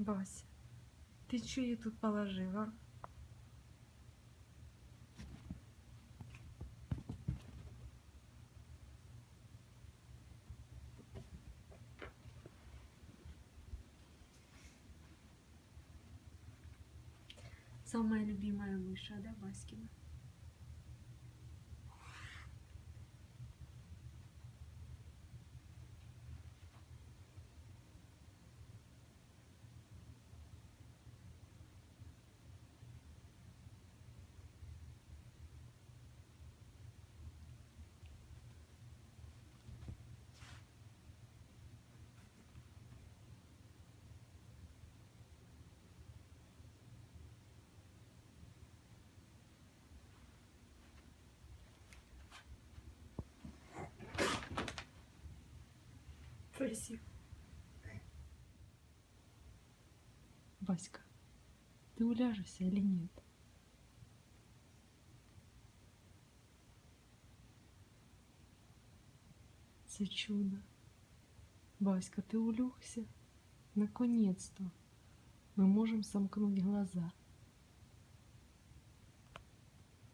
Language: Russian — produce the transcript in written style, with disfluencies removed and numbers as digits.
Вася, ты что ее тут положила? Самая любимая мыша, да, Васькина? Спасибо. Васька, ты уляжешься или нет? За чудо. Васька, ты улегся? Наконец-то мы можем сомкнуть глаза.